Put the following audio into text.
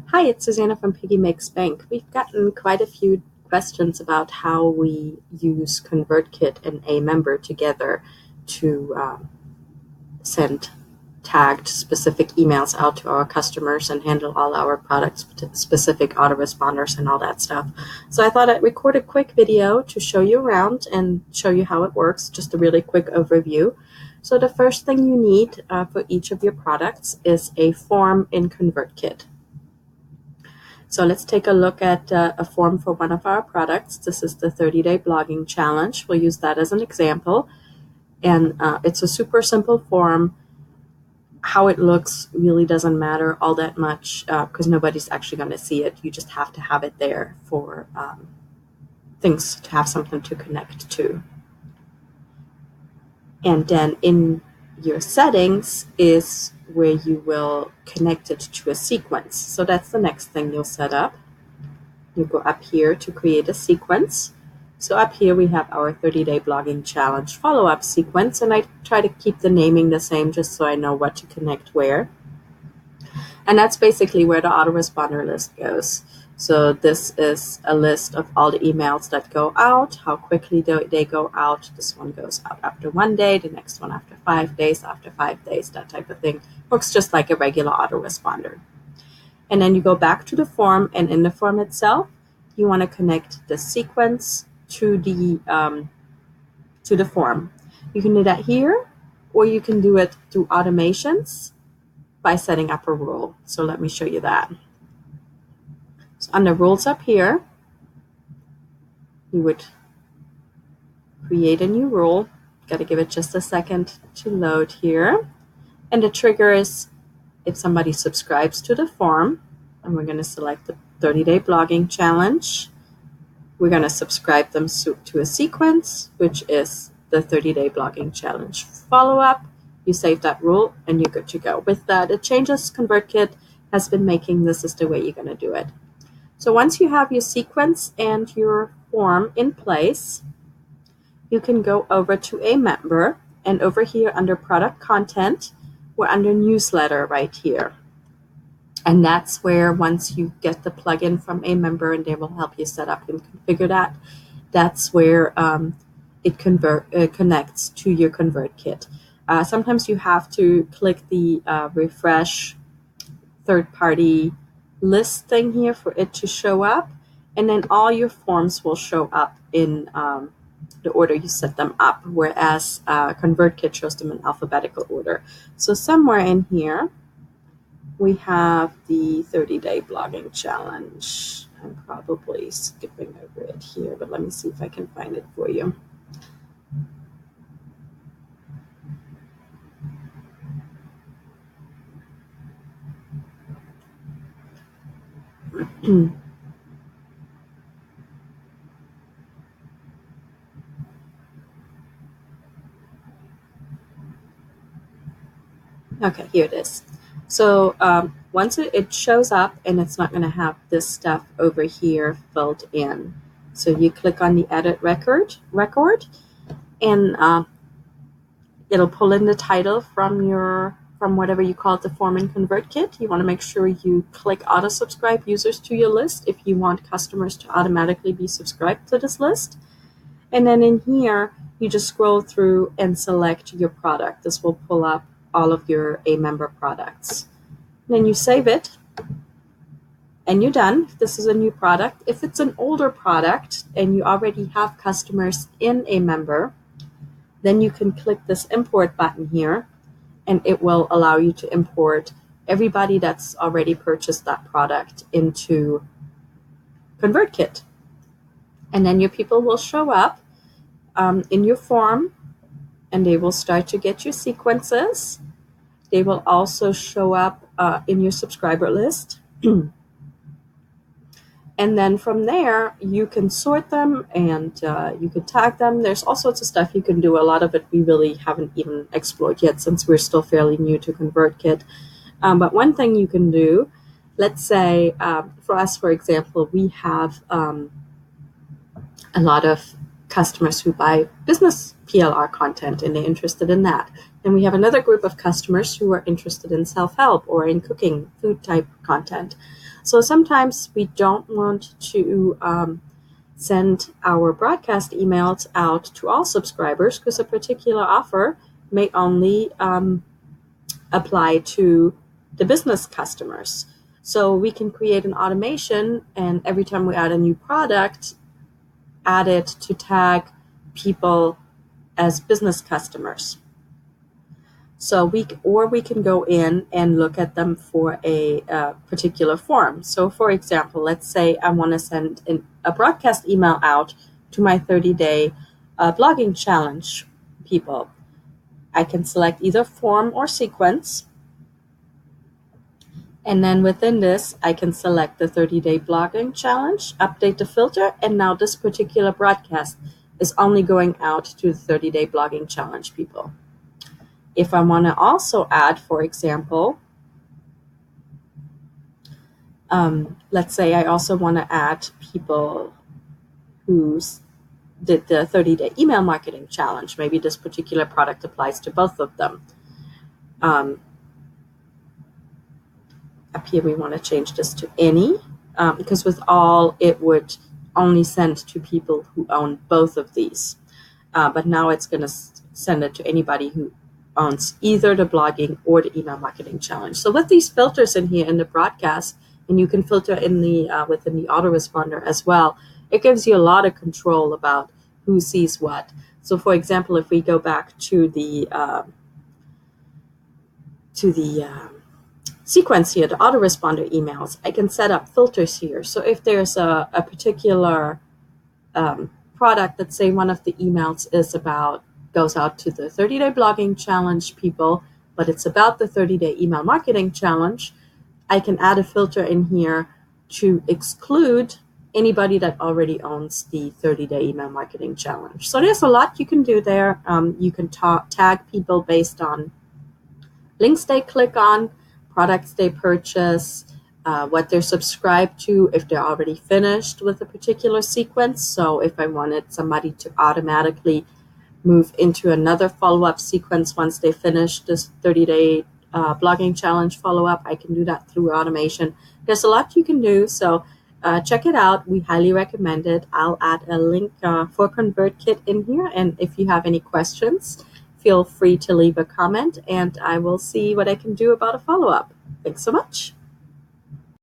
Hi, it's Susanna from Piggy Makes Bank. We've gotten quite a few questions about how we use ConvertKit and Amember together to send tagged specific emails out to our customers and handle all our product specific autoresponders and all that stuff. So I thought I'd record a quick video to show you around and show you how it works, just a really quick overview. So the first thing you need for each of your products is a form in ConvertKit. So let's take a look at a form for one of our products. This is the 30-day blogging challenge. We'll use that as an example. And it's a super simple form. How it looks really doesn't matter all that much because nobody's actually going to see it. You just have to have it there for things to have something to connect to. And then in your settings is where you will connect it to a sequence. So that's the next thing you'll set up. You go up here to create a sequence. So up here we have our 30-day blogging challenge follow-up sequence, and I try to keep the naming the same just so I know what to connect where. And that's basically where the autoresponder list goes. So this is a list of all the emails that go out, how quickly they go out. This one goes out after 1 day, the next one after 5 days, after 5 days, that type of thing. Works just like a regular autoresponder. And then you go back to the form, and in the form itself, you want to connect the sequence to the form. You can do that here, or you can do it through automations by setting up a rule. So let me show you that. So under rules up here, you would create a new rule. Got to give it just a second to load here. And the trigger is if somebody subscribes to the form, and we're going to select the 30-day blogging challenge. We're going to subscribe them to a sequence, which is the 30-day blogging challenge follow-up. You save that rule, and you're good to go. With that, it changes ConvertKit has been making this is the way you're going to do it. So once you have your sequence and your form in place, you can go over to Amember, and over here under product content, we're under newsletter right here. And that's where once you get the plugin from Amember and they will help you set up and configure that, that's where it connects to your ConvertKit. Sometimes you have to click the refresh third-party list thing here for it to show up, and then all your forms will show up in the order you set them up, whereas ConvertKit shows them in alphabetical order. So somewhere in here, we have the 30-day blogging challenge. I'm probably skipping over it here, but let me see if I can find it for you. Okay, here it is. So once it shows up, and it's not going to have this stuff over here filled in. So you click on the edit record, and it'll pull in the title from whatever you call it, the form in ConvertKit. You want to make sure you click auto subscribe users to your list if you want customers to automatically be subscribed to this list. And then in here, you just scroll through and select your product. This will pull up all of your Amember products. And then you save it, and you're done. If this is a new product. If it's an older product and you already have customers in Amember, then you can click this import button here, and it will allow you to import everybody that's already purchased that product into ConvertKit. And then your people will show up in your form, and they will start to get your sequences. They will also show up in your subscriber list. And then from there, you can sort them, and you can tag them. There's all sorts of stuff you can do. A lot of it we really haven't even explored yet since we're still fairly new to ConvertKit. But one thing you can do, let's say for us, for example, we have a lot of customers who buy business PLR content and they're interested in that. And we have another group of customers who are interested in self-help or in cooking, food type content. So sometimes we don't want to send our broadcast emails out to all subscribers because a particular offer may only apply to the business customers. So we can create an automation, and every time we add a new product, add it to tag people as business customers. So we can go in and look at them for a particular form. So for example, let's say I want to send a broadcast email out to my 30-day blogging challenge people. I can select either form or sequence. And then within this, I can select the 30-day blogging challenge, update the filter, and now this particular broadcast is only going out to the 30-day blogging challenge people. If I want to also add, for example, let's say I also want to add people who did the 30-day email marketing challenge. Maybe this particular product applies to both of them. Up here, we want to change this to any, because with all, it would only send to people who own both of these. But now it's going to send it to anybody who owns either the blogging or the email marketing challenge. So with these filters in here in the broadcast, and you can filter in the within the autoresponder as well, it gives you a lot of control about who sees what. So for example, if we go back to the sequence here, the autoresponder emails, I can set up filters here. So if there's a particular product, let's say one of the emails goes out to the 30-day blogging challenge people, but it's about the 30-day email marketing challenge, I can add a filter in here to exclude anybody that already owns the 30-day email marketing challenge. So there's a lot you can do there. You can tag people based on links they click on, products they purchase, what they're subscribed to, if they're already finished with a particular sequence. So if I wanted somebody to automatically move into another follow-up sequence once they finish this 30-day blogging challenge follow-up, I can do that through automation. There's a lot you can do, so check it out. We highly recommend it. I'll add a link for ConvertKit in here, and if you have any questions, feel free to leave a comment, and I will see what I can do about a follow-up. Thanks so much.